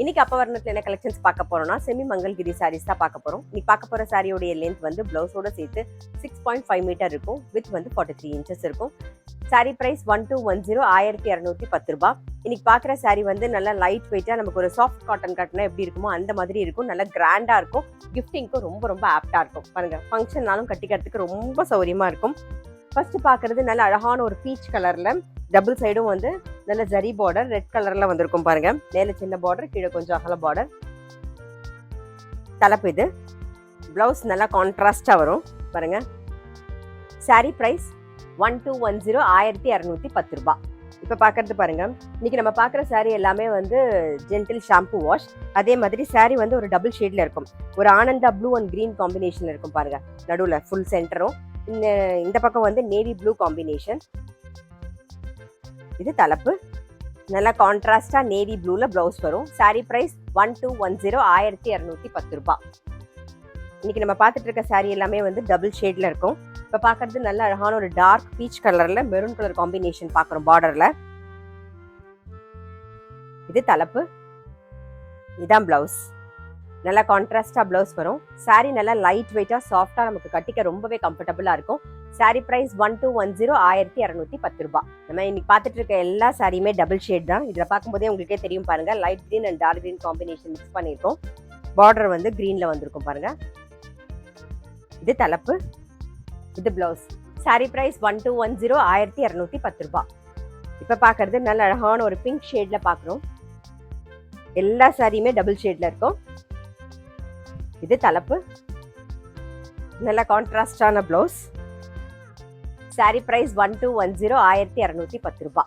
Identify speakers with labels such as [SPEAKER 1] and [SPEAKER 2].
[SPEAKER 1] இன்னைக்கு அப்பவர்ணத்துல என்ன கலெக்ஷன்ஸ் பார்க்க போறோம்னா செமி மங்கல்கிரி சாரீஸ் தான் பார்க்க போறோம். இன்னைக்கு பார்க்க போற சாரியோட லென்த் வந்து பிளவுஸோட சேர்த்து 6.5 மீட்டர் இருக்கும். வித் வந்து 43 இன்ச்சஸ் இருக்கும். சாரி பிரைஸ் 1210 1210 ரூபாய். இன்னைக்கு பார்க்குற சாரி வந்து நல்லா லைட் வெயிட்டா நமக்கு ஒரு சாஃப்ட் காட்டன் கட்டினா எப்படி இருக்குமோ அந்த மாதிரி இருக்கும். நல்லா கிராண்டா இருக்கும். கிஃப்டிங்க்கும் ரொம்ப ரொம்ப ஆப்டா இருக்கும். பாருங்க, ஃபங்க்ஷன்னாலும் கட்டிக்கிறதுக்கு ரொம்ப சௌரியமா இருக்கும். ஃபர்ஸ்ட் பார்க்கறது நல்ல அழகான ஒரு பீச் கலர்ல டபுள் சைடும் வந்து நல்ல ஜரி பார்டர் ரெட் கலர்ல வந்திருக்கும். பாருங்க, மேல சின்ன பார்டர், கீழே கொஞ்சம் அகல பார்டர். தலைப்பு இது. பிளவுஸ் நல்லா கான்ட்ராஸ்டா வரும். பாருங்க, சாரி பிரைஸ் 1210 1210 ரூபாய். இப்போ பார்க்கறது பாருங்க, இன்னைக்கு நம்ம பார்க்குற சாரி எல்லாமே வந்து ஜென்டில் ஷாம்பு வாஷ். அதே மாதிரி சாரி வந்து ஒரு டபுள் ஷேட்ல இருக்கும். ஒரு Ananda blue and green combination இருக்கும். பாருங்க, நடுவில் ஃபுல் சென்டரும், இந்த பக்கம் வந்து நேவி ப்ளூ காம்பினேஷன். இது தலைப்பு. நல்லா கான்ட்ராஸ்டா நேவி ப்ளூல பிளவுஸ் வரும். சாரி பிரைஸ் 1210 1210 ரூபாய். இன்னைக்கு நம்ம பார்த்துட்டு இருக்க சாரி எல்லாமே வந்து டபுள் ஷேட்ல இருக்கும். இப்போ பார்க்கறது நல்ல அழகான ஒரு டார்க் பீச் கலர்ல மெரூன் கலர் காம்பினேஷன் பார்க்குறோம் பார்டர்ல. இது தலைப்பு. இதான் பிளவுஸ். நல்லா கான்ட்ராஸ்டா பிளவுஸ் வரும். சாரி நல்லா லைட் வெயிட்டா சாஃப்டா நமக்கு கட்டிக்க ரொம்பவே கம்ஃபர்டபுளா இருக்கும். சாரி பிரைஸ் 1210 1210 ரூபாய். நம்ம இன்னைக்கு பார்த்துட்டு இருக்க எல்லா சாரியுமே டபுள் ஷேட் தான். இதில் பார்க்கும்போதே உங்களுக்கே தெரியும். பாருங்க, light green and dark green combination mix பண்ணியிருக்கோம். பார்டர் வந்து கிரீன்ல வந்திருக்கும். பாருங்க, இது தலைப்பு. இது பிளவுஸ். சாரி பிரைஸ் 1210 1210 ரூபாய். இப்போ பார்க்கறது நல்ல அழகான ஒரு பிங்க் ஷேட்ல பார்க்குறோம். எல்லா சாரியுமே டபுள் ஷேட்ல இருக்கும். இது தலைப்பு. நல்ல கான்ட்ராஸ்டான பிளவுஸ். சாரி பிரைஸ் 1210 1210 ரூபாய்.